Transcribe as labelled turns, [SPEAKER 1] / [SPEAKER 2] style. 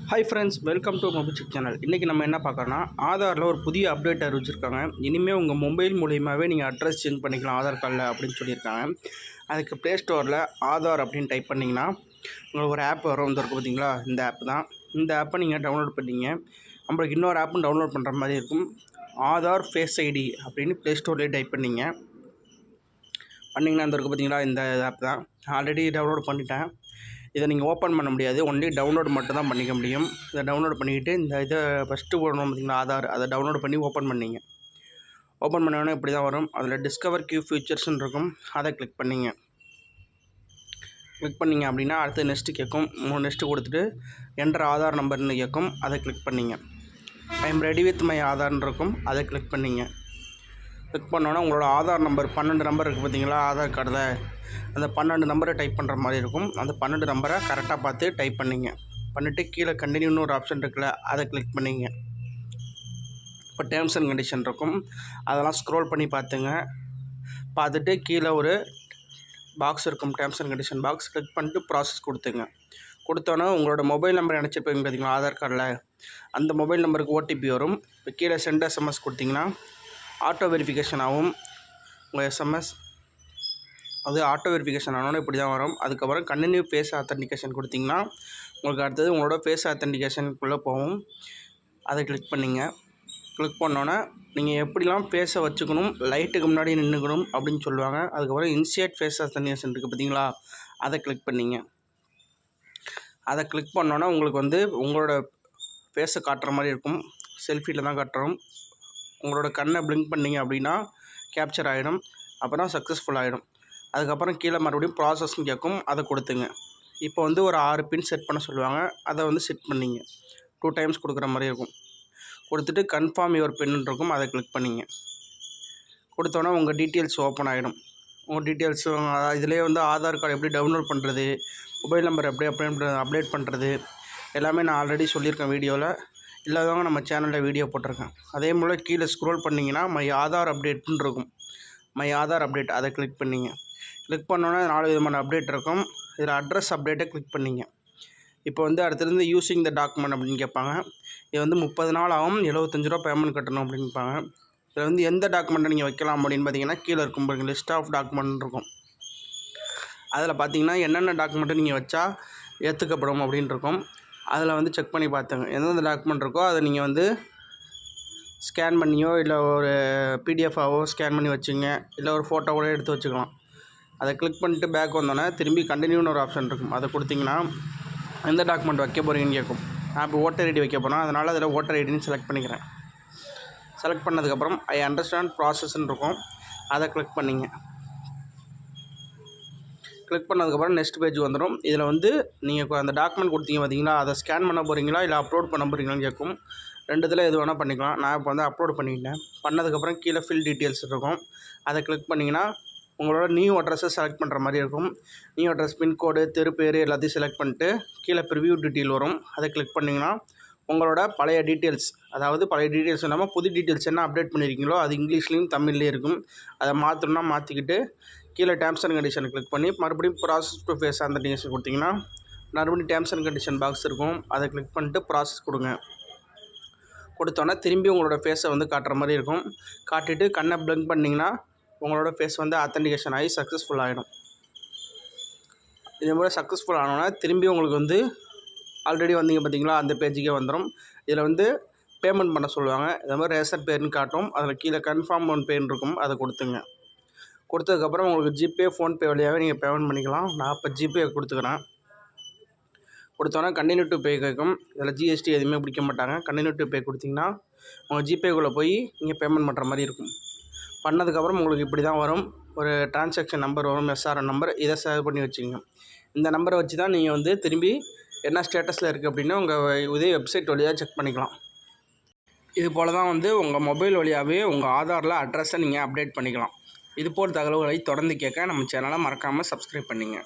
[SPEAKER 1] Hi friends, welcome to mobile channel. இன்றைக்கி நம்ம என்ன பார்க்குறோன்னா, ஆதாரில் ஒரு புதிய அப்டேட் அறிவிச்சிருக்காங்க. இனிமேல் உங்கள் மொபைல் மூலியமாகவே நீங்கள் அட்ரஸ் சேஞ்ச் பண்ணிக்கலாம் ஆதார் கார்டில் அப்படின்னு சொல்லியிருக்காங்க. அதுக்கு ப்ளே ஸ்டோரில் ஆதார் அப்படின்னு டைப் பண்ணிங்கன்னா உங்களுக்கு ஒரு ஆப் வரும். இருக்குது பார்த்தீங்களா, இந்த ஆப் தான். இந்த ஆப்பை நீங்கள் டவுன்லோட் பண்ணிங்க. நம்மளுக்கு இன்னொரு ஆப்பும் டவுன்லோட் பண்ணுற மாதிரி இருக்கும். ஆதார் ஃபேஸ் ஐடி அப்படின்னு ப்ளே ஸ்டோர்லேயே டைப் பண்ணிங்கன்னா அந்த இருக்குது பார்த்தீங்களா, இந்த ஆப் தான். ஆல்ரெடி டவுன்லோட் பண்ணிட்டேன். இதை நீங்கள் ஓப்பன் பண்ண முடியாது, ஒன்லி டவுன்லோட் மட்டும் தான் பண்ணிக்க முடியும். இதை டவுன்லோட் பண்ணிக்கிட்டு இந்த இதை ஃபஸ்ட்டு போடணும் பார்த்தீங்களா, ஆதார், அதை டவுன்லோட் பண்ணி ஓப்பன் பண்ணிங்க. ஓப்பன் பண்ணோன்னே இப்படி தான் வரும். அதில் டிஸ்கவர் கியூ ஃபியூச்சர்ஸ்ன்னு இருக்கும், அதை கிளிக் பண்ணிங்க. கிளிக் பண்ணிங்க அப்படின்னா அடுத்து நெக்ஸ்ட்டு கேட்கும். நெக்ஸ்ட்டு கொடுத்துட்டு என்டர் ஆதார் நம்பர்னு கேட்கும், அதை கிளிக் பண்ணிங்க. I am ready with my ஆதார்னு இருக்கும், அதை கிளிக் பண்ணிங்க. கிளிக் பண்ணோன்னா உங்களோட ஆதார் நம்பர் 12 நம்பர் இருக்குது பார்த்தீங்களா ஆதார் கார்டில், அந்த 12 நம்பரை டைப் பண்ணுற மாதிரி இருக்கும். அந்த 12 நம்பரை கரெக்டாக பார்த்து டைப் பண்ணிங்க. பண்ணிவிட்டு கீழே கண்டினியூன்னு ஒரு ஆப்ஷன் இருக்குல்ல, அதை கிளிக் பண்ணிங்க. இப்போ டேர்ம்ஸ் அண்ட் கண்டிஷன் இருக்கும், அதெல்லாம் ஸ்க்ரோல் பண்ணி பார்த்துங்க. பார்த்துட்டு கீழே ஒரு பாக்ஸ் இருக்கும், terms and condition box, click பண்ணிட்டு ப்ராசஸ் கொடுத்துங்க. கொடுத்தோன்னே உங்களோட மொபைல் நம்பர் நினச்சிருப்பீங்க பார்த்தீங்களா ஆதார் கார்டில், அந்த மொபைல் நம்பருக்கு ஓடிபி வரும். இப்போ கீழே சென்ட் எஸ்எம்எஸ் கொடுத்தீங்கன்னா ஆட்டோ வெரிஃபிகேஷன் ஆகும். உங்கள் எஸ்எம்எஸ் அது ஆட்டோ வெரிஃபிகேஷன் ஆனோன்னு இப்படி தான் வரும். அதுக்கப்புறம் கண்டினியூ ஃபேஸ் ஆத்தென்டிகேஷன் கொடுத்திங்கன்னா உங்களுக்கு அடுத்தது உங்களோட ஃபேஸ் ஆத்தென்டிகேஷனுக்குள்ளே போகும். அதை கிளிக் பண்ணிங்க. கிளிக் பண்ணோன்னே நீங்கள் எப்படிலாம் ஃபேஸை வச்சுக்கணும், லைட்டுக்கு முன்னாடி நின்றுக்கணும் அப்படின்னு சொல்லுவாங்க. அதுக்கப்புறம் இன்சியேட் ஃபேஸ் ஆத்தென்டிகேஷன் இருக்குது பார்த்தீங்களா, அதை கிளிக் பண்ணிங்க. அதை கிளிக் பண்ணோன்னே உங்களுக்கு வந்து உங்களோட ஃபேஸை காட்டுற மாதிரி இருக்கும். செல்ஃபியில் தான் காட்டுறோம். உங்களோட கண்ணை பிளிங்க் பண்ணிங்க அப்படின்னா கேப்சர் ஆகிடும், அப்புறம் சக்ஸஸ்ஃபுல் ஆகிடும். அதுக்கப்புறம் கீழே மறுபடியும் ப்ராசஸ்ன்னு கேட்கும், அதை கொடுத்துங்க. இப்போ வந்து ஒரு 6 பின் செட் பண்ண சொல்லுவாங்க, அதை வந்து செட் பண்ணிங்க. 2 டைம்ஸ் கொடுக்குற மாதிரி இருக்கும். கொடுத்துட்டு கன்ஃபார்ம் யுவர் பின்னு இருக்கும், அதை கிளிக் பண்ணிங்க. கொடுத்தோன்னா உங்கள் டீட்டெயில்ஸ் ஓப்பன் ஆகிடும். உங்கள் டீட்டெயில்ஸும் இதிலே வந்து ஆதார் கார்டு எப்படி டவுன்லோட் பண்ணுறது, மொபைல் நம்பர் எப்படி அப்டேட் பண்ணுறது எல்லாமே நான் ஆல்ரெடி சொல்லியிருக்கேன் வீடியோவில். இல்லாதவங்க நம்ம சேனலில் வீடியோ போட்டிருக்கேன். அதே போல் கீழே ஸ்க்ரோல் பண்ணிங்கன்னா மை ஆதார் அப்டேட்னு இருக்கும், மை ஆதார் அப்டேட், அதை கிளிக் பண்ணிங்க. கிளிக் பண்ணோன்னே 4 விதமான அப்டேட் இருக்கும். இதில் அட்ரஸ் அப்டேட்டை கிளிக் பண்ணிங்க. இப்போ வந்து அடுத்தது யூஸிங் த டாக்குமெண்ட் அப்படின்னு கேட்பாங்க. இது வந்து 30 நாள் ஆகும், 75 ரூபா பேமெண்ட் கட்டணும் அப்படின்பாங்க. இதில் வந்து எந்த டாக்குமெண்ட்டை நீங்கள் வைக்கலாம் அப்படின்னு பார்த்தீங்கன்னா கீழே இருக்கும் பாருங்கள், லிஸ்ட் ஆஃப் டாக்குமெண்ட் இருக்கும். அதில் பார்த்தீங்கன்னா என்னென்ன டாக்குமெண்ட்டை நீங்கள் வச்சா ஏற்றுக்கப்படும் அப்படின்னு இருக்கும். அதில் வந்து செக் பண்ணி பார்த்துங்க. எந்தெந்த டாக்குமெண்ட் இருக்கோ அதை நீங்கள் வந்து ஸ்கேன் பண்ணியோ இல்லை ஒரு பிடிஎஃபாவோ ஸ்கேன் பண்ணி வச்சுங்க, இல்லை ஒரு ஃபோட்டோவோட எடுத்து வச்சுக்கலாம். அதை கிளிக் பண்ணிட்டு பேக் வந்தோன்னே திரும்பி கண்டினியூன்னு ஒரு ஆப்ஷன் இருக்கும், அதை கொடுத்திங்கன்னா எந்த டாக்குமெண்ட் வைக்க போகிறீங்கன்னு கேட்கும். நான் இப்போ ஓட்டர் ஐடி வைக்க போகிறேன், அதனால் அதில் ஓட்டர் ஐடின்னு செலக்ட் பண்ணிக்கிறேன். செலக்ட் பண்ணதுக்கப்புறம் ஐ அண்டர்ஸ்டாண்ட் ப்ராசஸ்ன்னு இருக்கும், அதை கிளிக் பண்ணிங்க. கிளிக் பண்ணதுக்கப்புறம் நெக்ஸ்ட் பேஜ் வந்துடும். இதில் வந்து நீங்கள் அந்த டாக்குமெண்ட் கொடுத்தீங்க பார்த்தீங்களா, அதை ஸ்கேன் பண்ண போகிறீங்களா இல்லை அப்லோட் பண்ண போகிறீங்களான்னு கேட்கும். ரெண்டுத்தில் எது வேணால் பண்ணிக்கலாம். நான் இப்போ வந்து அப்லோட் பண்ணிக்கிட்டேன். பண்ணதுக்கப்புறம் கீழே ஃபில் டீட்டெயில்ஸ் இருக்கும், அதை கிளிக் பண்ணிங்கன்னா உங்களோட நியூ அட்ரஸை செலக்ட் பண்ணுற மாதிரி இருக்கும். நியூ அட்ரஸ், பின்கோடு, தெரு பேர் எல்லாத்தையும் செலக்ட் பண்ணிட்டு கீழே ப்ரிவ்யூ டீட்டெயில் வரும், அதை கிளிக் பண்ணிங்கன்னா உங்களோட பழைய டீட்டெயில்ஸ், அதாவது பழைய டீட்டெயில்ஸ் இல்லாமல் புது டீட்டெயில்ஸ் என்ன அப்டேட் பண்ணியிருக்கீங்களோ அது இங்கிலீஷ்லேயும் தமிழ்லேயும் இருக்கும். அதை மாற்றணும்னா மாற்றிக்கிட்டு கீழே டேர்ம்ஸ் அண்ட் கண்டிஷன் கிளிக் பண்ணி மறுபடியும் ப்ராசஸ் டு ஃபேஸ் ஆத்தென்டிகேஷன் கொடுத்தீங்கன்னா மறுபடியும் டேர்ம்ஸ் அண்ட் கண்டிஷன் பாக்ஸ் இருக்கும், அதை கிளிக் பண்ணிட்டு ப்ராசஸ் கொடுங்க. கொடுத்தோன்னா திரும்பி உங்களோட ஃபேஸை வந்து காட்டுற மாதிரி இருக்கும். காட்டிட்டு கண்ணை பிளிங்க் பண்ணிங்கன்னா உங்களோட ஃபேஸ் வந்து ஆத்தென்டிகேஷன் ஆகி சக்ஸஸ்ஃபுல் ஆகிடும். இதே போல் சக்ஸஸ்ஃபுல் ஆனோன்னா திரும்பி உங்களுக்கு வந்து ஆல்ரெடி வந்தீங்க பார்த்தீங்களா அந்த பேஜுக்கே வந்துடும். இதில் வந்து பேமெண்ட் பண்ண சொல்லுவாங்க. இதே மாதிரி ரேசர் பேர்னு காட்டும், அதில் கீழே கன்ஃபார்ம் ஒன் பேன்னு இருக்கும், அதை கொடுத்துங்க. கொடுத்ததுக்கப்புறம் உங்களுக்கு ஜிபே, ஃபோன்பே வழியாகவே நீங்கள் பேமெண்ட் பண்ணிக்கலாம். நான் இப்போ ஜிபே கொடுத்துக்கிறேன். கொடுத்தோன்னா கண்டினியூ டு பே கேட்கும். இதில் ஜிஎஸ்டி எதுவுமே பிடிக்க மாட்டாங்க. கண்டினியூ டு பே கொடுத்திங்கன்னா உங்கள் ஜிபேக்குள்ளே போய் நீங்கள் பேமெண்ட் பண்ணுற மாதிரி இருக்கும். பண்ணதுக்கப்புறம் உங்களுக்கு இப்படி தான் வரும், ஒரு டிரான்சாக்ஷன் நம்பர் வரும், எஸ்ஆர்என் நம்பர், இதை சேவ் பண்ணி வச்சுக்கோங்க. இந்த நம்பரை வச்சு தான் நீங்கள் வந்து திரும்பி என்ன ஸ்டேட்டஸில் இருக்குது அப்படின்னு உங்கள் இதே வெப்சைட் வழியாக செக் பண்ணிக்கலாம். இது போல் தான் வந்து உங்கள் மொபைல் வழியாகவே உங்கள் ஆதாரில் அட்ரஸை நீங்கள் அப்டேட் பண்ணிக்கலாம். இது போல் தகவல்களை தொடர்ந்து கேட்க நம்ம சேனலை மறக்காமல் சப்ஸ்கிரைப் பண்ணிங்க.